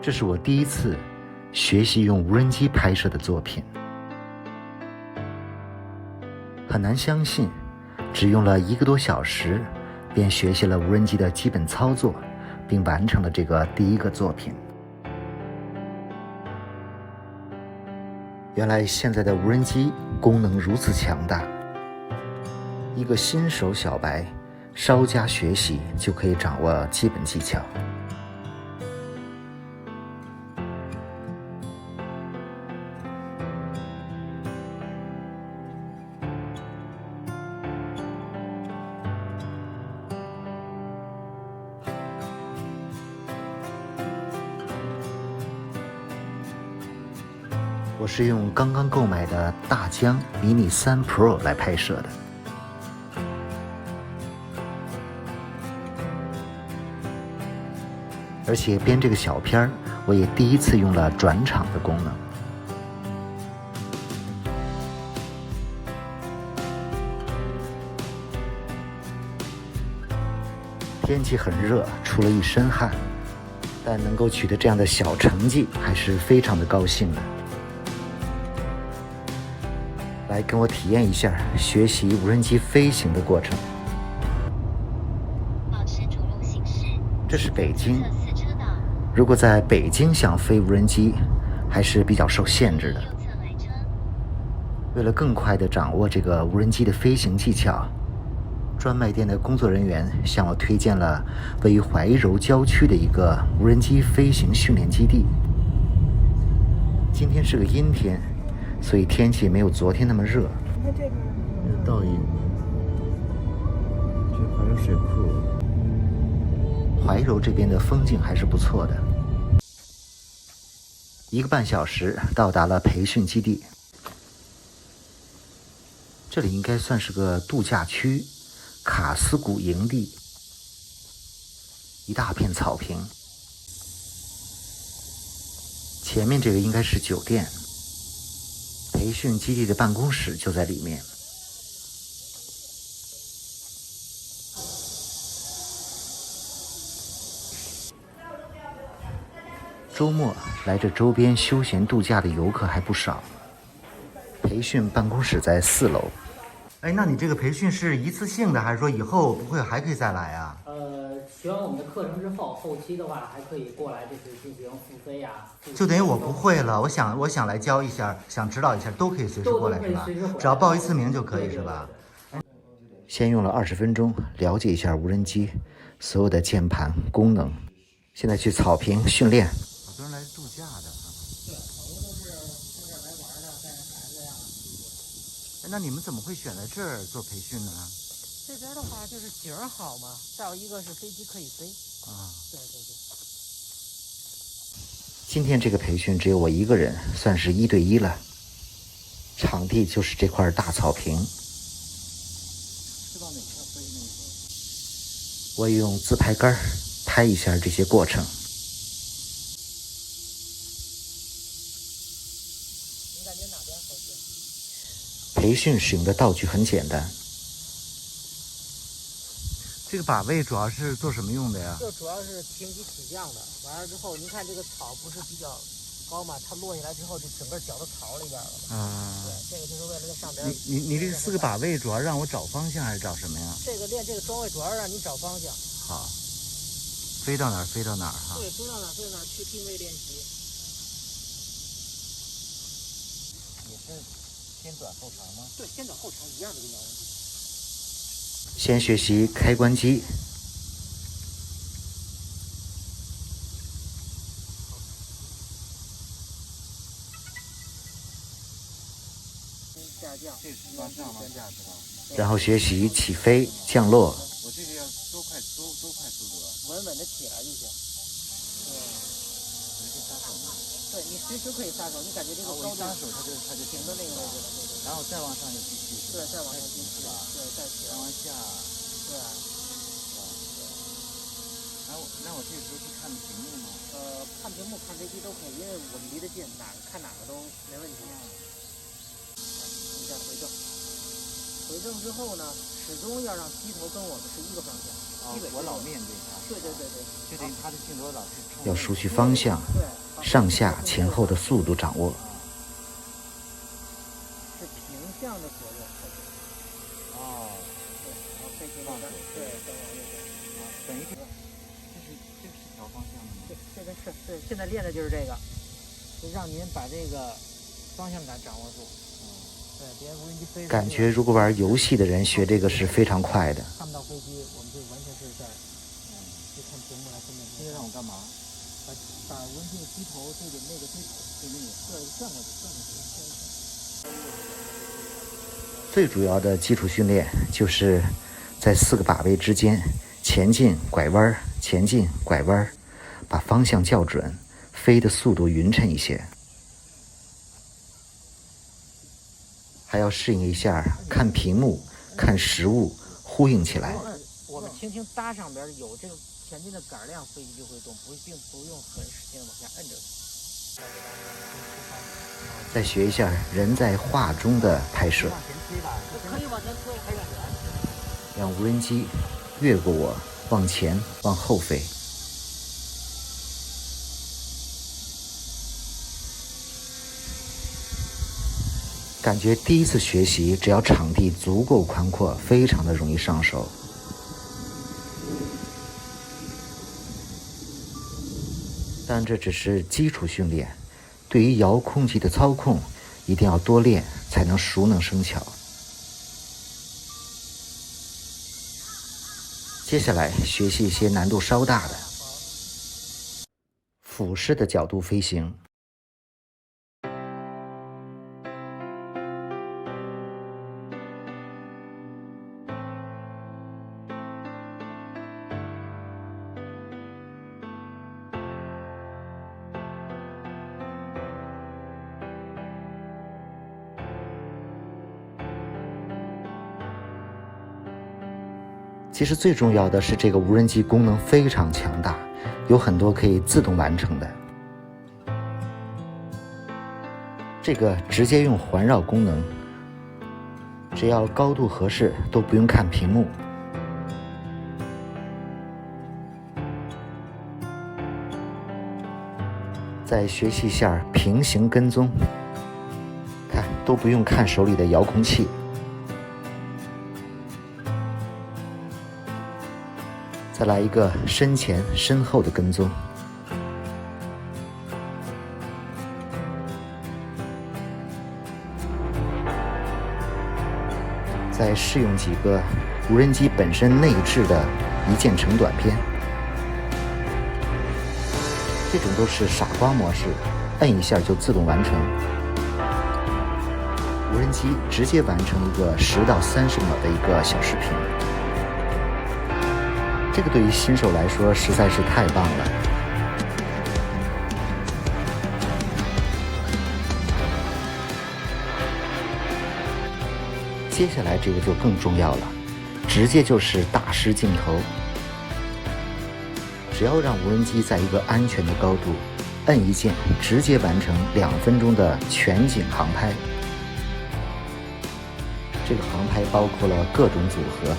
这是我第一次学习用无人机拍摄的作品，很难相信，只用了1个多小时，便学习了无人机的基本操作，并完成了这个第1个作品。原来现在的无人机功能如此强大，一个新手小白稍加学习就可以掌握基本技巧。我是用刚刚购买的大疆Mini 3 Pro 来拍摄的。而且编这个小片儿，我也第一次用了转场的功能。天气很热，出了一身汗，但能够取得这样的小成绩，还是非常的高兴的。来跟我体验一下学习无人机飞行的过程。这是北京，如果在北京想飞无人机，还是比较受限制的。为了更快地掌握这个无人机的飞行技巧，专卖店的工作人员向我推荐了位于怀柔郊区的一个无人机飞行训练基地。今天是个阴天，所以天气没有昨天那么热。你看这边有倒影，这怀柔水库。怀柔这边的风景还是不错的。1个半小时到达了培训基地，这里应该算是个度假区，卡斯谷营地，一大片草坪。前面这个应该是酒店，培训基地的办公室就在里面。周末来这周边休闲度假的游客还不少。培训办公室在4楼。哎，那你这个培训是一次性的，还是说以后不会还可以再来啊？学完我们的课程之后，后期的话还可以过来，就是进行复飞呀。就等于我不会了，我想来教一下，想指导一下，都可以随时过来是吧？只要报1次名就可以是吧？先用了20分钟了解一下无人机所有的键盘功能，现在去草坪训练。好多人来度假的。对，好多都是上这儿来玩的，带着孩子呀。那你们怎么会选在这儿做培训呢？这边的话就是景儿好嘛，再有一个是飞机可以飞。对。今天这个培训只有我1个人，算是1对1了。场地就是这块大草坪。我也用自拍杆拍一下这些过程。你感觉哪边合适？培训使用的道具很简单。这个把位主要是做什么用的呀？这主要是平级起降的。完了之后，您看这个草不是比较高嘛，它落下来之后就整个搅到草里边了。对，这个就是为了在上边。你这4个把位主要让我找方向还是找什么呀？这个练这个装位主要让你找方向。好，飞到哪儿飞到哪儿哈。对，飞到哪儿飞到哪儿去定位练习。也是先短后长吗？对，先短后长一样的跟遥控器。先学习开关机。下降，这是往上往下是吧？然后学习起飞、降落。我这个要多快速度啊？稳稳的起来就行。对。你可以撒手吗？对，你随时可以撒手，你感觉这个高度撒手它就停到那个位置了，对。然后再往上就继续。对，再往上继续。对，再起来。往下。对。那我这个时候是看屏幕吗？看屏幕、看飞机都可以，因为我们离得近，看哪个都没问题。再回正，回正之后呢，始终要让机头跟我们是一个方向。我老面对它。对，就等于它的镜头老是要熟悉方向，上下前后的速度掌握。是平向的左右。哦，对，然后飞行那边，对，再往右边。等于这是调方向的吗？对，这个是现在练的就是这个，就让您把这个方向感掌握住。对，别无人机飞。感觉如果玩游戏的人学这个是非常快的。看不到飞机，我们就完全是在就看屏幕来分辨。这个让我干嘛？把无人机的机头对着那个对那个转过去。最主要的基础训练就是在4个把位之间前进拐弯，前进拐弯，把方向校准，飞的速度匀称一些。还要适应一下看屏幕、看实物，呼应起来。我们轻轻搭上边，有这个前进的杆量，飞机就会动，并不用很使劲往下摁着。再学一下人在画中的拍摄，可以往前推，让无人机越过我，往前往后飞。感觉第一次学习，只要场地足够宽阔，非常的容易上手。但这只是基础训练，对于遥控器的操控，一定要多练，才能熟能生巧。接下来学习一些难度稍大的俯视的角度飞行。其实最重要的是，这个无人机功能非常强大，有很多可以自动完成的。这个直接用环绕功能，只要高度合适，都不用看屏幕。再学习一下平行跟踪，看都不用看手里的遥控器。再来一个身前身后的跟踪，再试用几个无人机本身内置的一键成短片，这种都是傻瓜模式，摁一下就自动完成，无人机直接完成一个10到30秒的一个小视频。这个对于新手来说实在是太棒了。接下来这个就更重要了，直接就是大师镜头。只要让无人机在一个安全的高度，摁一键，直接完成2分钟的全景航拍。这个航拍包括了各种组合，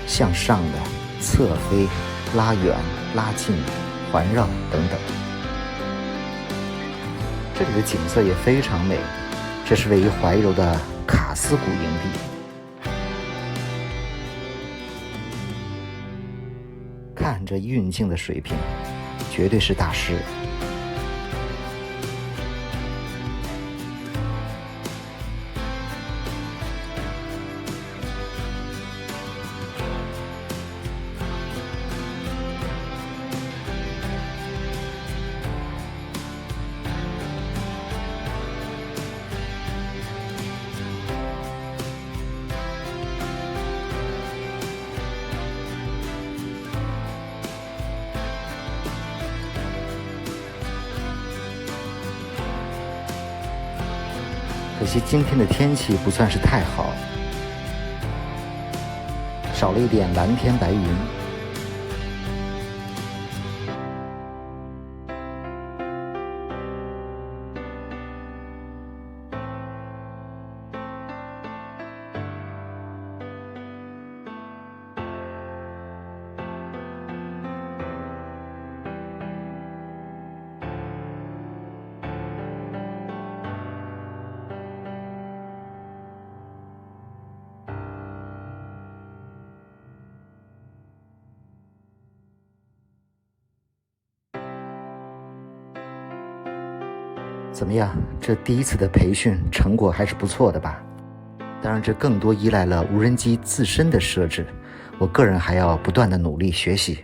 向上的、侧飞、拉远、拉近、环绕等等。这里的景色也非常美，这是位于怀柔的卡斯谷营地。看这运镜的水平，绝对是大师。可惜今天的天气不算是太好，少了一点蓝天白云。怎么样？这第一次的培训成果还是不错的吧？当然，这更多依赖了无人机自身的设置，我个人还要不断的努力学习。